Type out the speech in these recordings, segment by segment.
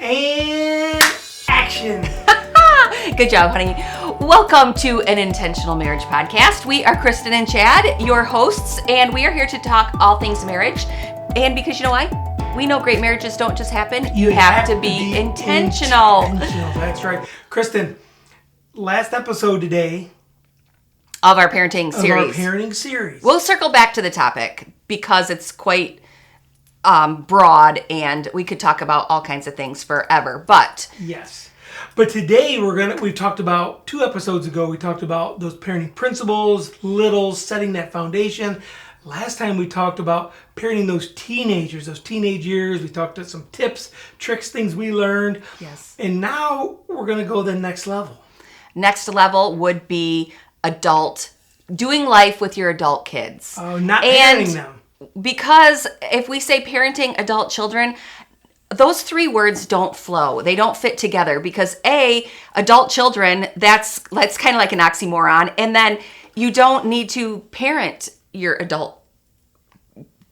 And action. Good job, honey. Welcome to an Intentional Marriage Podcast. We are Kristen and Chad, your hosts, and we are here to talk all things marriage. And because you know why? We know great marriages don't just happen. You have to be intentional. That's right. Kristen, last episode today of our parenting series. We'll circle back to the topic because it's quite broad and we could talk about all kinds of things forever. But yes. But today we've talked about 2 episodes ago, we talked about those parenting principles, setting that foundation. Last time we talked about parenting those teenage years. We talked about some tips, tricks, things we learned. Yes. And now we're going to go to the next level. Next level would be doing life with your adult kids. Not parenting them. Because if we say parenting adult children, those 3 words don't flow. They don't fit together because adult children, that's kind of like an oxymoron. And then you don't need to parent your adult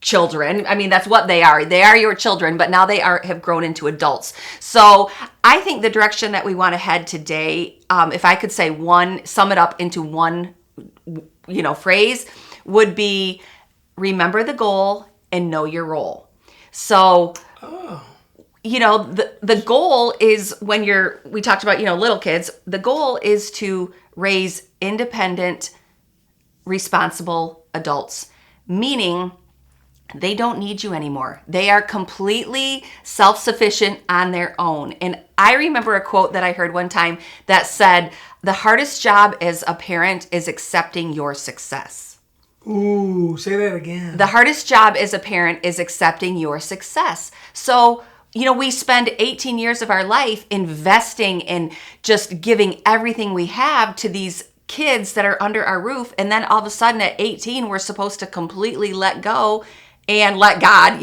children. I mean, that's what they are. They are your children, but now they have grown into adults. So I think the direction that we want to head today, if I could say sum it up into one, phrase, would be remember the goal and know your role. So, the goal is we talked about, little kids, the goal is to raise independent, responsible adults, meaning they don't need you anymore. They are completely self-sufficient on their own. And I remember a quote that I heard one time that said, the hardest job as a parent is accepting your success. Ooh, say that again. The hardest job as a parent is accepting your success. So, we spend 18 years of our life investing in just giving everything we have to these kids that are under our roof. And then all of a sudden at 18, we're supposed to completely let go and let God,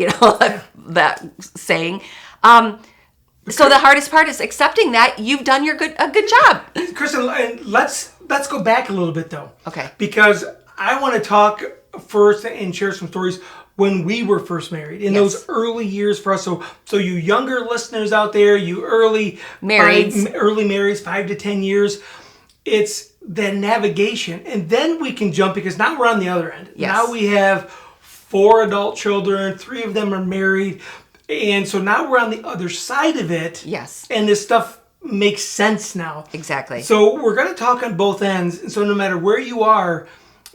that saying. So the hardest part is accepting that you've done a good job. Kristen, let's go back a little bit though. Okay. Because I want to talk first and share some stories when we were first married in those early years for us. So you younger listeners out there, you early marrieds, 5 to 10 years, it's the navigation. And then we can jump because now we're on the other end. Yes. Now we have 4 adult children, 3 of them are married. And so now we're on the other side of it. Yes. And this stuff makes sense now. Exactly. So we're going to talk on both ends. And so no matter where you are,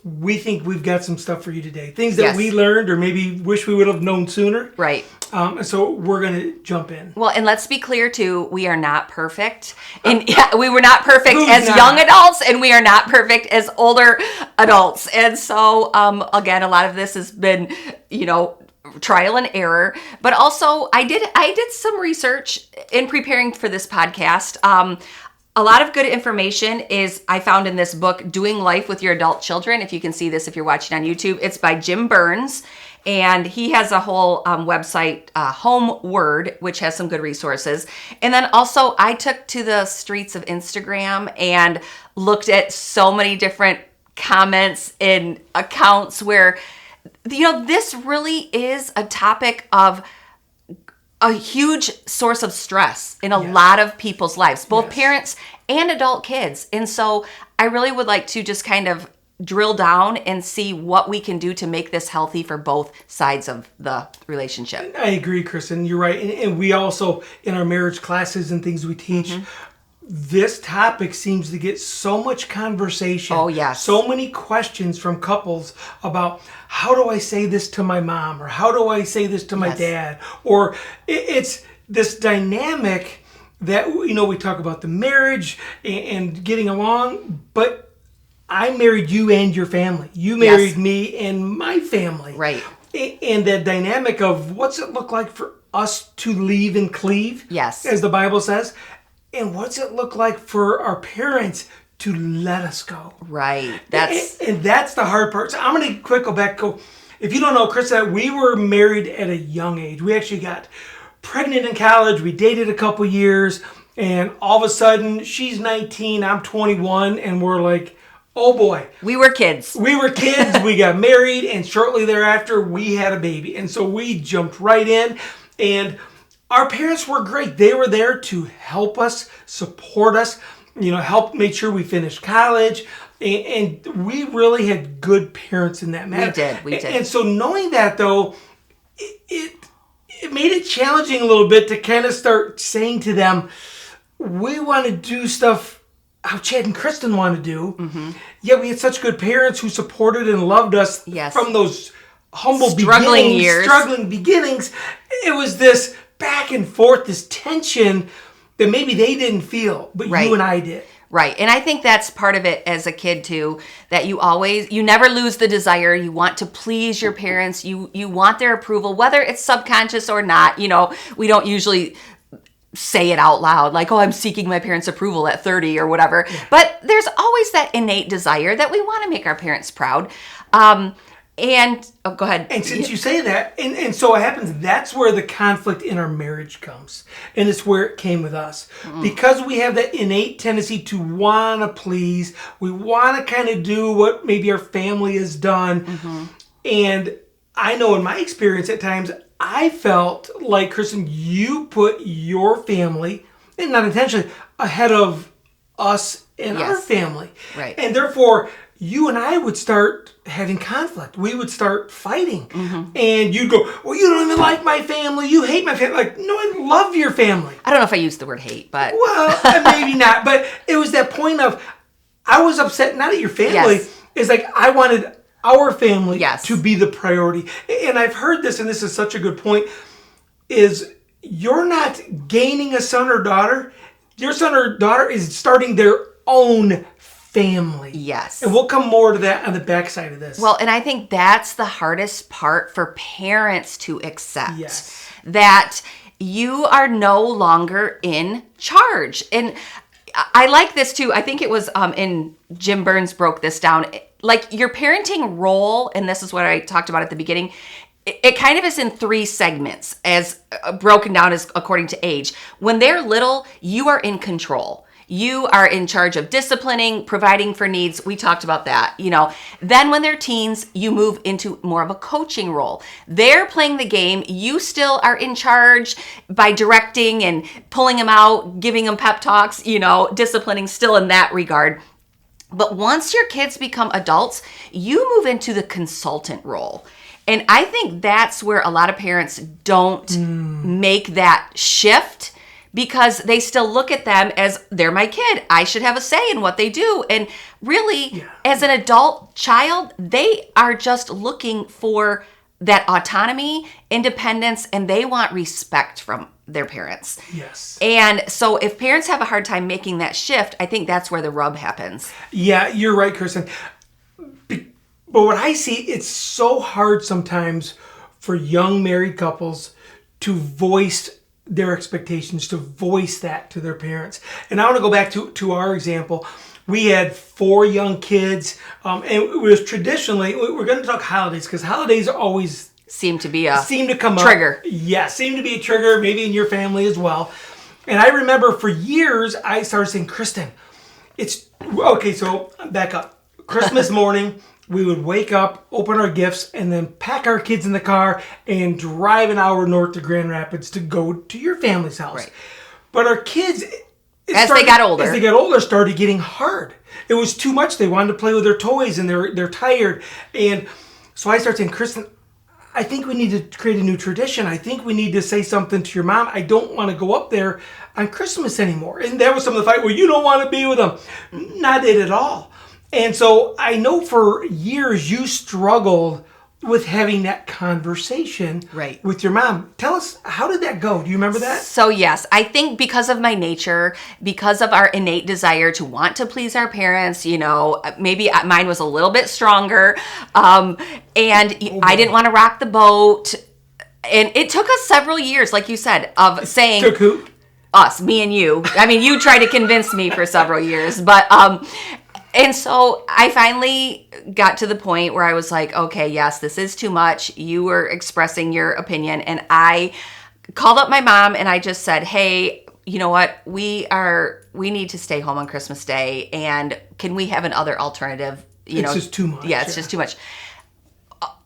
we think we've got some stuff for you today. Things that we learned or maybe wish we would have known sooner. Right. And so we're going to jump in. Well, and let's be clear too, we are not perfect. And we were not perfect as not? Young adults, and we are not perfect as older adults. And so, again, a lot of this has been, trial and error. But also, I did some research in preparing for this podcast. A lot of good information is I found in this book, Doing Life with Your Adult Children. If you can see this, if you're watching on YouTube, it's by Jim Burns. And he has a whole website, Home Word, which has some good resources. And then also I took to the streets of Instagram and looked at so many different comments and accounts where, this really is a topic of a huge source of stress in a lot of people's lives, both parents and adult kids. And so I really would like to just kind of drill down and see what we can do to make this healthy for both sides of the relationship. I agree, Kristen. You're right. And we also, in our marriage classes and things we teach, this topic seems to get so much conversation. Oh, yes. So many questions from couples about how do I say this to my mom or how do I say this to my dad? Or it's this dynamic that, we talk about the marriage and getting along, but I married you and your family. You married me and my family. Right. And that dynamic of what's it look like for us to leave and cleave, as the Bible says, and what's it look like for our parents to let us go? Right. And that's the hard part. So I'm going to quick go back. If you don't know, Chris, that we were married at a young age. We actually got pregnant in college. We dated a couple years. And all of a sudden, she's 19, I'm 21. And we're like, oh boy. We were kids. We got married. And shortly thereafter, we had a baby. And so we jumped right in. And our parents were great. They were there to help us, support us, help make sure we finished college. And we really had good parents in that matter. We did. And so knowing that, though, it made it challenging a little bit to kind of start saying to them, we want to do stuff how Chad and Kristen want to do. Mm-hmm. Yeah, we had such good parents who supported and loved us from those humble struggling beginnings. It was this back and forth, this tension that maybe they didn't feel, but you and I did. Right. And I think that's part of it as a kid too, that you never lose the desire. You want to please your parents. You want their approval, whether it's subconscious or not. We don't usually say it out loud like, oh, I'm seeking my parents' approval at 30 or whatever. Yeah. But there's always that innate desire that we want to make our parents proud. Go ahead. And since you say that, and so what happens, that's where the conflict in our marriage comes. And it's where it came with us. Mm-hmm. Because we have that innate tendency to want to please. We want to kind of do what maybe our family has done. Mm-hmm. And I know in my experience at times, I felt like, Kristen, you put your family, and not intentionally, ahead of us and our family. Right. And therefore, you and I would start having conflict. We would start fighting. Mm-hmm. And you'd go, well, you don't even like my family. You hate my family. Like, no, I love your family. I don't know if I used the word hate, but... Well, maybe not. But it was that point of, I was upset not at your family. Yes. It's like, I wanted our family to be the priority. And I've heard this, and this is such a good point, is you're not gaining a son or daughter. Your son or daughter is starting their own family. Yes. And we'll come more to that on the backside of this. Well, and I think that's the hardest part for parents to accept. Yes. That you are no longer in charge. And I like this too. I think it was in Jim Burns broke this down. Like your parenting role, and this is what I talked about at the beginning, it kind of is in 3 segments as broken down as according to age. When they're little, you are in control. You are in charge of disciplining, providing for needs. We talked about that, Then when they're teens, you move into more of a coaching role. They're playing the game. You still are in charge by directing and pulling them out, giving them pep talks, disciplining still in that regard. But once your kids become adults, you move into the consultant role. And I think that's where a lot of parents don't make that shift, because they still look at them as they're my kid. I should have a say in what they do. And really, as an adult child, they are just looking for that autonomy, independence, and they want respect from their parents. Yes. And so if parents have a hard time making that shift, I think that's where the rub happens. Yeah, you're right, Kristen. But what I see, it's so hard sometimes for young married couples to voice their expectations, to voice that to their parents. And I want to go back to our example. We had 4 young kids, and it was traditionally, we're going to talk holidays, because holidays always seem to come trigger. Up. Yeah, seem to be a trigger, maybe in your family as well. And I remember for years, I started saying, Kristen, so back up. Christmas morning, we would wake up, open our gifts, and then pack our kids in the car and drive an hour north to Grand Rapids to go to your family's house. Right. But our kids, as they got older, started getting hard. It was too much. They wanted to play with their toys, and they're tired. And so I started saying, Kristen, I think we need to create a new tradition. I think we need to say something to your mom. I don't want to go up there on Christmas anymore. And that was some of the fight. Well, you don't want to be with them. Not it at all. And so I know for years you struggled with having that conversation with your mom. Tell us, how did that go? Do you remember that? So yes, I think because of my nature, because of our innate desire to want to please our parents, maybe mine was a little bit stronger. I didn't want to rock the boat. And it took us several years, like you said, of saying... Took who? Us, me and you. I mean, you tried to convince me for several years, but... And so I finally got to the point where I was like, okay, yes, this is too much. You were expressing your opinion. And I called up my mom and I just said, hey, you know what? We need to stay home on Christmas Day. And can we have another alternative? It's just too much. Yeah, it's just too much.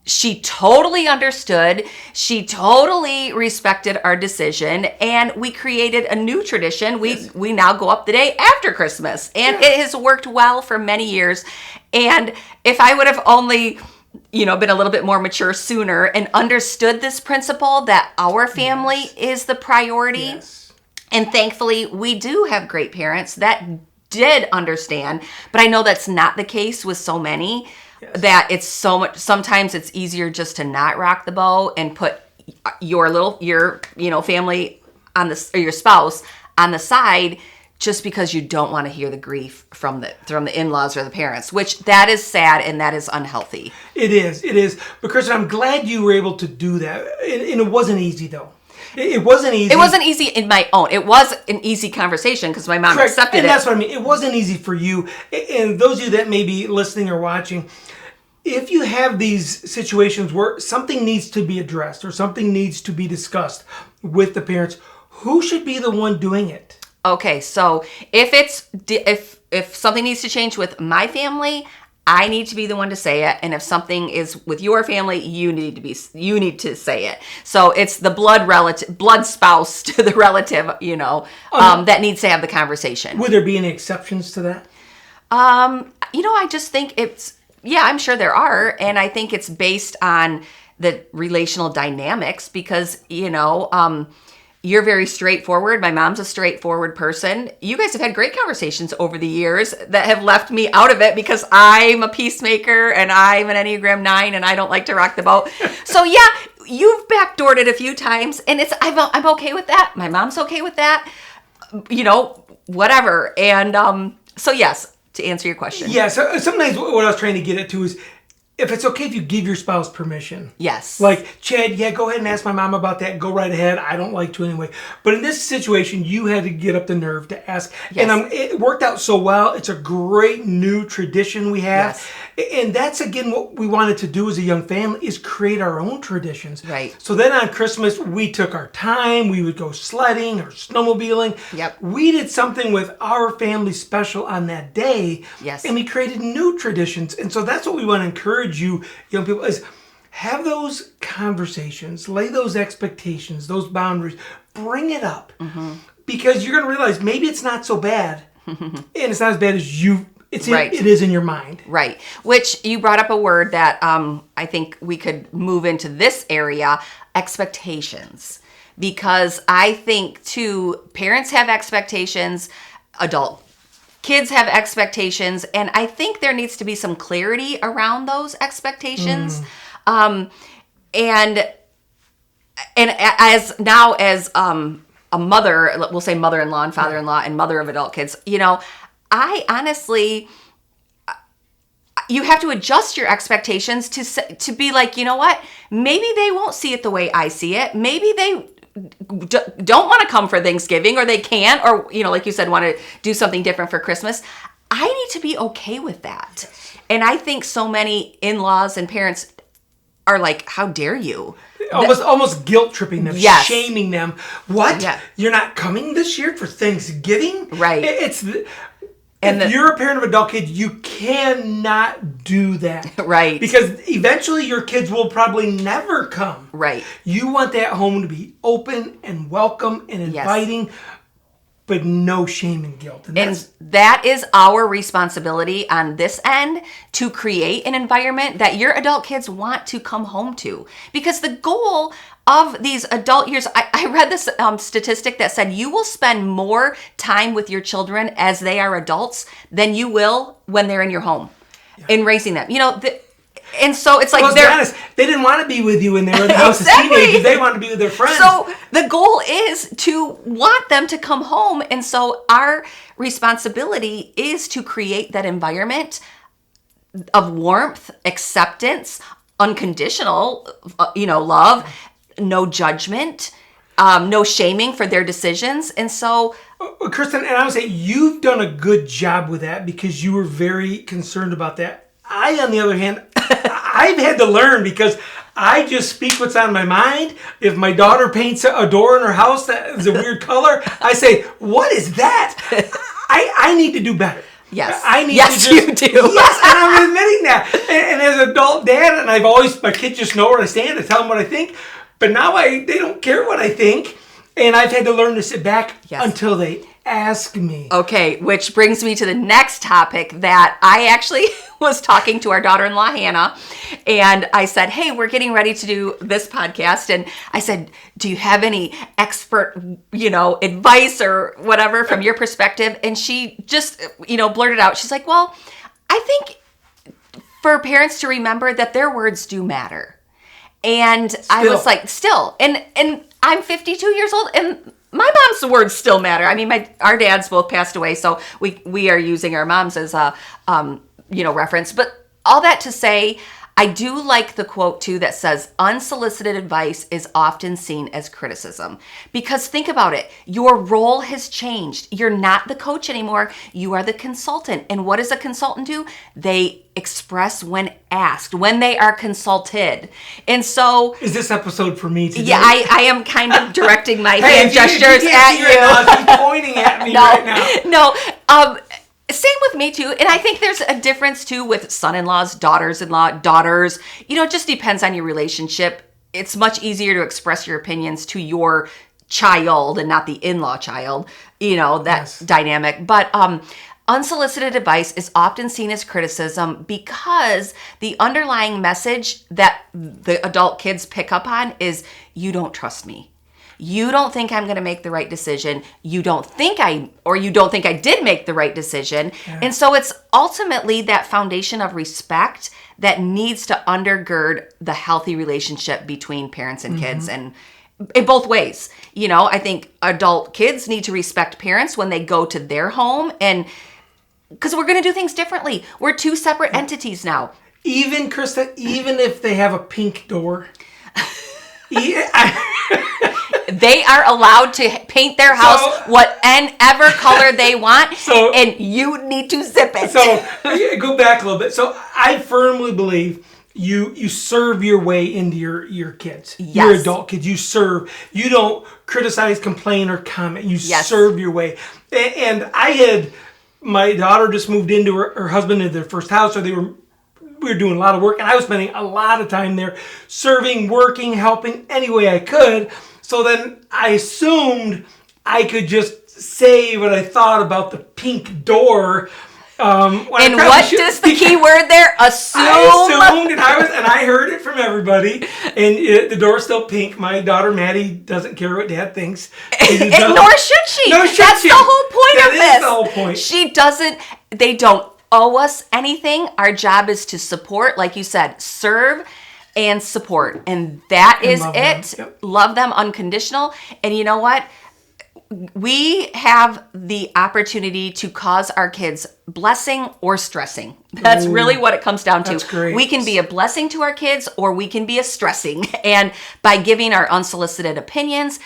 she totally understood. She totally respected our decision, and we created a new tradition. We now go up the day after Christmas, and it has worked well for many years. And if I would have only, been a little bit more mature sooner and understood this principle that our family is the priority. Yes. And thankfully, we do have great parents that did understand, but I know that's not the case with so many. Yes. That it's so much. Sometimes it's easier just to not rock the boat and put your family on this, or your spouse on the side, just because you don't want to hear the grief from the in-laws or the parents, which that is sad and that is unhealthy. It is. But Kristen, I'm glad you were able to do that, and it wasn't easy though. It wasn't easy. It wasn't easy in my own. It was an easy conversation because my mom accepted it. And that's what I mean. It wasn't easy for you. And those of you that may be listening or watching, if you have these situations where something needs to be addressed or something needs to be discussed with the parents, who should be the one doing it? Okay, so if something needs to change with my family, I need to be the one to say it, and if something is with your family, you need to say it. So it's the blood spouse to the relative, that needs to have the conversation. Would there be any exceptions to that? I just think I'm sure there are, and I think it's based on the relational dynamics because you're very straightforward. My mom's a straightforward person. You guys have had great conversations over the years that have left me out of it because I'm a peacemaker and I'm an Enneagram 9 and I don't like to rock the boat. So yeah, you've backdoored it a few times and I'm okay with that. My mom's okay with that. Whatever. And so yes, to answer your question. Yeah, so sometimes what I was trying to get at too is if it's okay if you give your spouse permission. Yes. Like, Chad, go ahead and ask my mom about that. Go right ahead. I don't like to anyway. But in this situation, you had to get up the nerve to ask. Yes. And it worked out so well. It's a great new tradition we have. Yes. And that's, again, what we wanted to do as a young family is create our own traditions. Right. So then on Christmas, we took our time. We would go sledding or snowmobiling. Yep. We did something with our family special on that day. Yes. And we created new traditions. And so that's what we want to encourage you young people is have those conversations, lay those expectations, those boundaries, bring it up because you're going to realize maybe it's not so bad and it's not as bad as it is in your mind. Right. Which you brought up a word that I think we could move into this area, expectations, because I think too, parents have expectations, kids have expectations, and I think there needs to be some clarity around those expectations. And as a mother, we'll say mother-in-law and father-in-law and mother of adult kids, I honestly, you have to adjust your expectations to be like, you know what? Maybe they won't see it the way I see it. Maybe they don't want to come for Thanksgiving, or they can't, or like you said, want to do something different for Christmas. I need to be okay with that. And I think so many in-laws and parents are like, how dare you? Almost guilt tripping them, yes. Shaming them. What? Yeah. You're not coming this year for Thanksgiving? Right. If you're a parent of adult kids, you cannot do that. Right. Because eventually your kids will probably never come. Right. You want that home to be open and welcome and inviting, yes. But no shame and guilt. And that is our responsibility on this end, to create an environment that your adult kids want to come home to. Because the goal of these adult years, I read this statistic that said you will spend more time with your children as they are adults than you will when they're in your home, in raising them. And so it's like, let's be honest, they didn't want to be with you when they were in the house exactly. as teenagers. They wanted to be with their friends. So the goal is to want them to come home. And so our responsibility is to create that environment of warmth, acceptance, unconditional, love, no judgment, no shaming for their decisions. And so, Kristen, and I would say you've done a good job with that because you were very concerned about that. I, on the other hand, I've had to learn because I just speak what's on my mind. If my daughter paints a door in her house that is a weird color, I say, what is that? I need to do better. Yes. I need yes, to just, you do. Yes, and I'm admitting that. And as an adult dad, and my kids just know where I stand. I tell them what I think. But now they don't care what I think. And I've had to learn to sit back until they ask me. Okay, which brings me to the next topic that I actually was talking to our daughter-in-law, Hannah, and I said, hey, we're getting ready to do this podcast. And I said, do you have any expert, advice or whatever from your perspective? And she just, blurted out. She's like, well, I think for parents to remember that their words do matter. And I was like, still. And I'm 52 years old, and my mom's words still matter. I mean, our dads both passed away, so we are using our moms as a reference. But all that to say, I do like the quote too that says, unsolicited advice is often seen as criticism. Because think about it, your role has changed. You're not the coach anymore. You are the consultant. And what does a consultant do? They express when asked, when they are consulted. And so... Is this episode for me today? Yeah, I am kind of directing my hand gestures at you. She's pointing at me right now. No, same with me too. And I think there's a difference too with son-in-laws, daughters-in-law, daughters. It just depends on your relationship. It's much easier to express your opinions to your child and not the in-law child, dynamic. But unsolicited advice is often seen as criticism because the underlying message that the adult kids pick up on is, you don't trust me. You don't think I'm going to make the right decision. You don't think I did make the right decision. Yeah. And so it's ultimately that foundation of respect that needs to undergird the healthy relationship between parents and kids, and in both ways. I think adult kids need to respect parents when they go to their home, and because we're going to do things differently. We're two separate entities now. Even, Kristen, even if they have a pink door... They are allowed to paint their house whatever color they want, and you need to zip it. So, go back a little bit. So, I firmly believe you serve your way into your kids, your adult kids. You serve. You don't criticize, complain, or comment. You serve your way. And my daughter just moved into her husband into their first house, so we were doing a lot of work, and I was spending a lot of time there serving, working, helping any way I could. So then I assumed I could just say what I thought about the pink door. And what does the key word there? Assume. I assumed, and I heard it from everybody. And the door's still pink. My daughter Maddie doesn't care what Dad thinks. Nor should she. That's the whole point of this. That is the whole point. She doesn't. They don't owe us anything. Our job is to support, like you said, serve and support. And that is it. Yep. Love them unconditional. And you know what? We have the opportunity to cause our kids blessing or stressing. That's really what it comes down to. That's great. We can be a blessing to our kids, or we can be a stressing. And by giving our unsolicited opinions,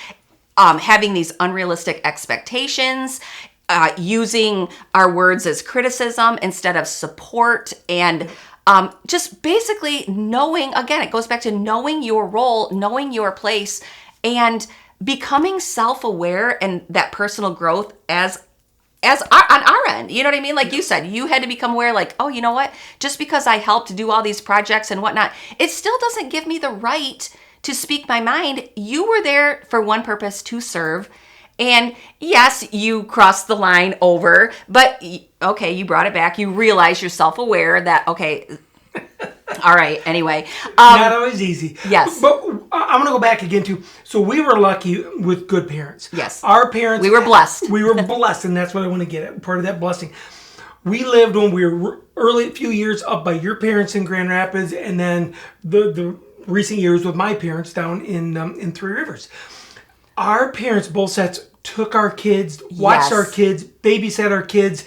having these unrealistic expectations, using our words as criticism instead of support, and just basically knowing, again, it goes back to knowing your role, knowing your place, and becoming self-aware and that personal growth on our end. You know what I mean? Like you said, you had to become aware, like, oh, you know what? Just because I helped do all these projects and whatnot, it still doesn't give me the right to speak my mind. You were there for one purpose, to serve. And yes, you crossed the line over, but okay, you brought it back. You realize you're self-aware that, okay, all right, anyway. Not always easy. Yes. But I'm going to go back again to, so we were lucky with good parents. Yes. Our parents. We were blessed. We were blessed, and that's what I want to get at, part of that blessing. We lived when we were early, few years up by your parents in Grand Rapids, and then the recent years with my parents down in Three Rivers. Our parents, both sets, took our kids, watched our kids, babysat our kids.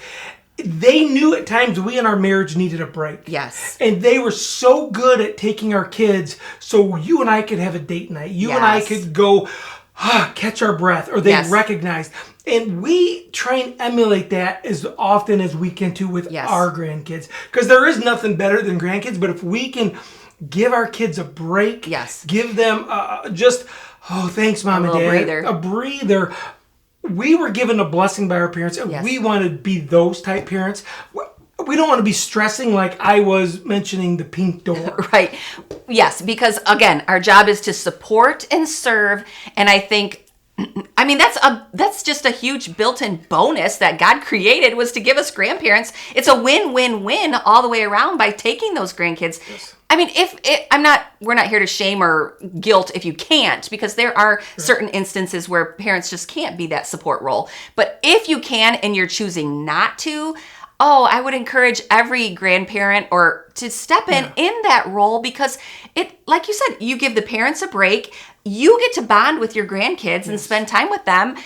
They knew at times we in our marriage needed a break. Yes. And they were so good at taking our kids so you and I could have a date night. You and I could go catch our breath, or they recognized. And we try and emulate that as often as we can too with our grandkids. Because there is nothing better than grandkids, but if we can give our kids a break, give them just... Oh, thanks, Mom and Dad. Breather. A breather. we were given a blessing by our parents, and Yes. we want to be those type parents. We don't want to be stressing like I was mentioning the pink door. Right. Yes, because again, our job is to support and serve, and I think that's just a huge built-in bonus that God created, was to give us grandparents. It's a win-win-win all the way around by taking those grandkids. Yes. I mean, we're not here to shame or guilt if you can't, because there are certain instances where parents just can't be that support role. But if you can and you're choosing not to, I would encourage every grandparent or to step in that role, because it, like you said, you give the parents a break. You get to bond with your grandkids and spend time with them.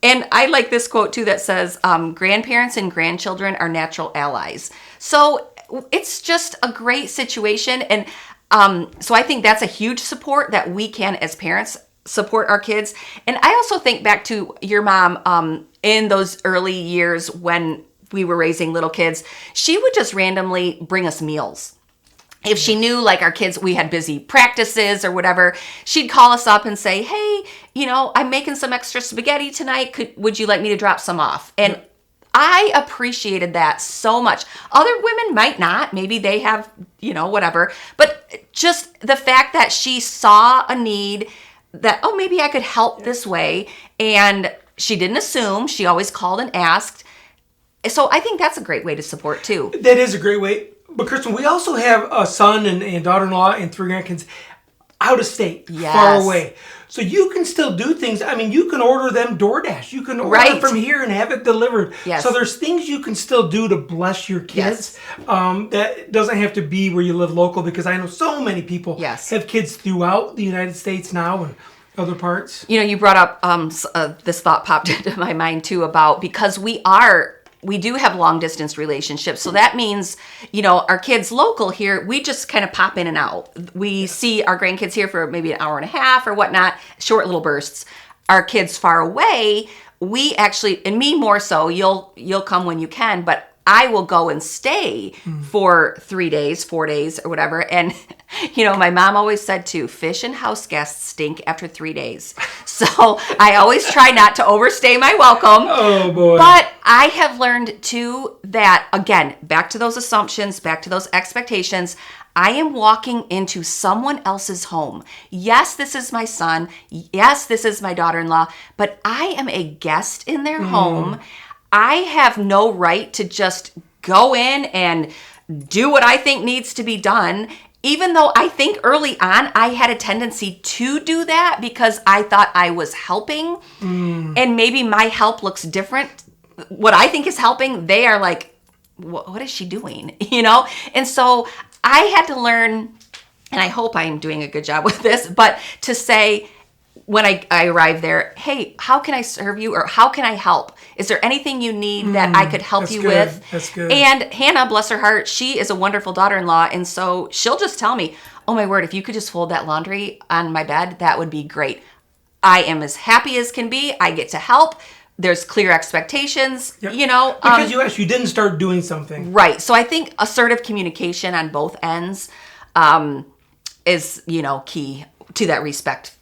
And I like this quote too that says, grandparents and grandchildren are natural allies. So it's just a great situation. And so I think that's a huge support that we can, as parents, support our kids. And I also think back to your mom in those early years when we were raising little kids. She would just randomly bring us meals. If she knew like our kids, we had busy practices or whatever, she'd call us up and say, hey, I'm making some extra spaghetti tonight. Would you like me to drop some off? And I appreciated that so much. Other women might not. Maybe they have, whatever. But just the fact that she saw a need that, maybe I could help this way. And she didn't assume. She always called and asked. So I think that's a great way to support too. That is a great way. But Kristen, we also have a son and daughter-in-law and 3 grandkids out of state, far away. So you can still do things. I mean, you can order them DoorDash. You can order it from here and have it delivered. Yes. So there's things you can still do to bless your kids. That doesn't have to be where you live local, because I know so many people have kids throughout the United States now and other parts. You brought up this thought popped into my mind too about, because we do have long distance relationships. So that means, our kids local here, we just kind of pop in and out. We see our grandkids here for maybe an hour and a half or whatnot, short little bursts. Our kids far away, we actually, and me more so, you'll come when you can, but I will go and stay for 3 days, 4 days or whatever. And, my mom always said too, fish and house guests stink after 3 days. So I always try not to overstay my welcome. Oh boy. But I have learned too that, again, back to those assumptions, back to those expectations, I am walking into someone else's home. Yes, this is my son. Yes, this is my daughter-in-law, but I am a guest in their home. I have no right to just go in and do what I think needs to be done, even though I think early on I had a tendency to do that because I thought I was helping, and maybe my help looks different. What I think is helping, they are like, what is she doing? And so I had to learn, and I hope I'm doing a good job with this, but to say, when I arrive there, hey, how can I serve you, or how can I help? Is there anything you need that I could help you with? That's good. And Hannah, bless her heart, she is a wonderful daughter-in-law, and so she'll just tell me, oh my word, if you could just fold that laundry on my bed, that would be great. I am as happy as can be. I get to help. There's clear expectations, Because you didn't start doing something. Right. So I think assertive communication on both ends is, key to that respect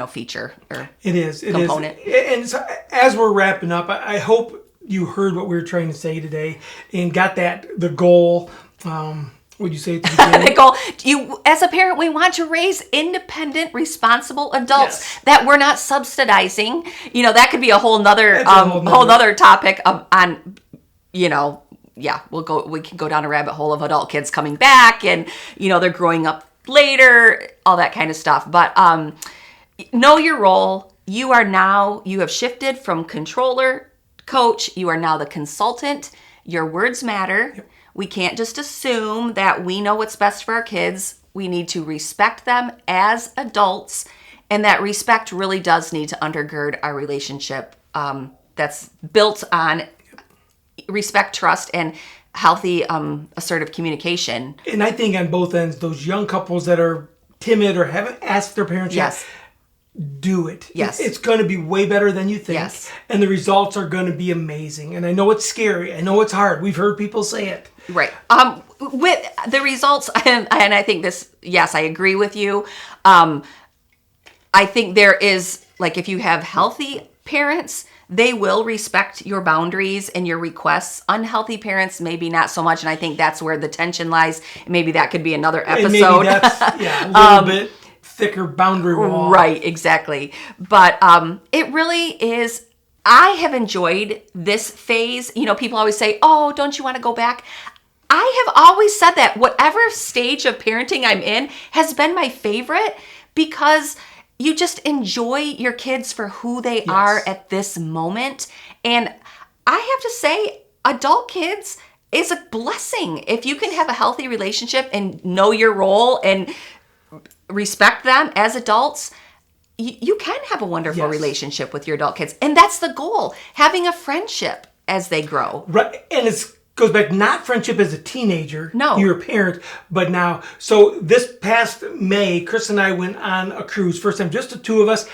feature or component. And so as we're wrapping up, I hope you heard what we were trying to say today and got the goal. Would you say at the beginning? The goal, as a parent, we want to raise independent, responsible adults that we're not subsidizing. That could be a whole nother topic we can go down a rabbit hole of adult kids coming back and, they're growing up later, all that kind of stuff. But, know your role. You have shifted from controller, coach. You are now the consultant. Your words matter. Yep. We can't just assume that we know what's best for our kids. We need to respect them as adults. And that respect really does need to undergird our relationship that's built on respect, trust, and healthy, assertive communication. And I think on both ends, those young couples that are timid or haven't asked their parents yet, do it. Yes. It's going to be way better than you think. Yes. And the results are going to be amazing. And I know it's scary. I know it's hard. We've heard people say it. Right. With the results, and I think this, yes, I agree with you. I think there is, like, if you have healthy parents, they will respect your boundaries and your requests. Unhealthy parents, maybe not so much. And I think that's where the tension lies. Maybe that could be another episode. And maybe that's, a little bit thicker boundary wall. Right, exactly. But it really is, I have enjoyed this phase. People always say, oh, don't you want to go back? I have always said that whatever stage of parenting I'm in has been my favorite, because you just enjoy your kids for who they are at this moment. And I have to say, adult kids is a blessing. If you can have a healthy relationship and know your role and respect them as adults, you can have a wonderful relationship with your adult kids. And that's the goal, having a friendship as they grow. Right. And it goes back, not friendship as a teenager. No. You're a parent, but now. So this past May, Chris and I went on a cruise, first time, just the two of us,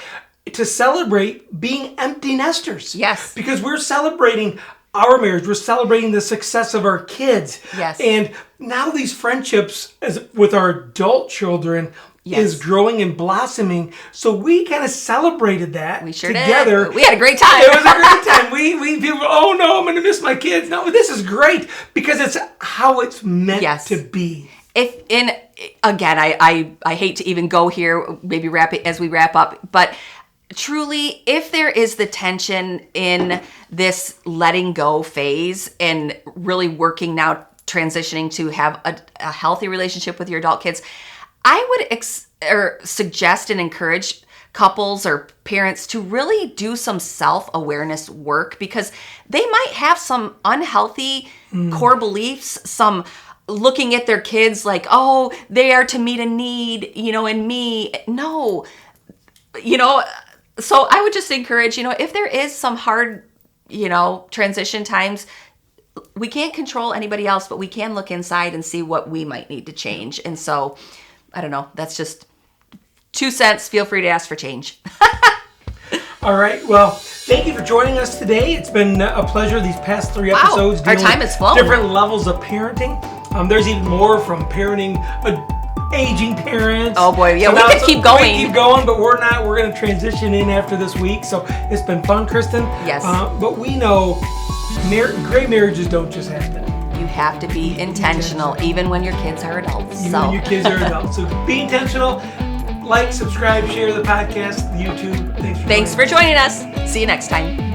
to celebrate being empty nesters. Yes. Because we're celebrating our marriage. We're celebrating the success of our kids. Yes. And now these friendships with our adult children is growing and blossoming. So we kind of celebrated that together. We had a great time. It was a great time. We people, oh no, I'm going to miss my kids. No, this is great because it's how it's meant to be. Again, I hate to even go here, maybe wrap it as we wrap up, but truly, if there is the tension in this letting go phase and really working now, transitioning to have a healthy relationship with your adult kids, I would suggest and encourage couples or parents to really do some self-awareness work, because they might have some unhealthy core beliefs, some looking at their kids like, oh, they are to meet a need, in me. No, so I would just encourage, if there is some hard, transition times, we can't control anybody else, but we can look inside and see what we might need to change. And so, I don't know, that's just 2 cents. Feel free to ask for change. All right. Well, thank you for joining us today. It's been a pleasure these past 3 episodes. Our time has flown. Different levels of parenting. There's even more from parenting aging parents. Oh boy, yeah, we could keep going. We keep going, but we're not. We're going to transition in after this week. So it's been fun, Kristen. Yes. But we know great marriages don't just happen. You have to be intentional, even when your kids are adults. Even when your kids are adults. So be intentional. Like, subscribe, share the podcast, the YouTube. Thanks for joining us. See you next time.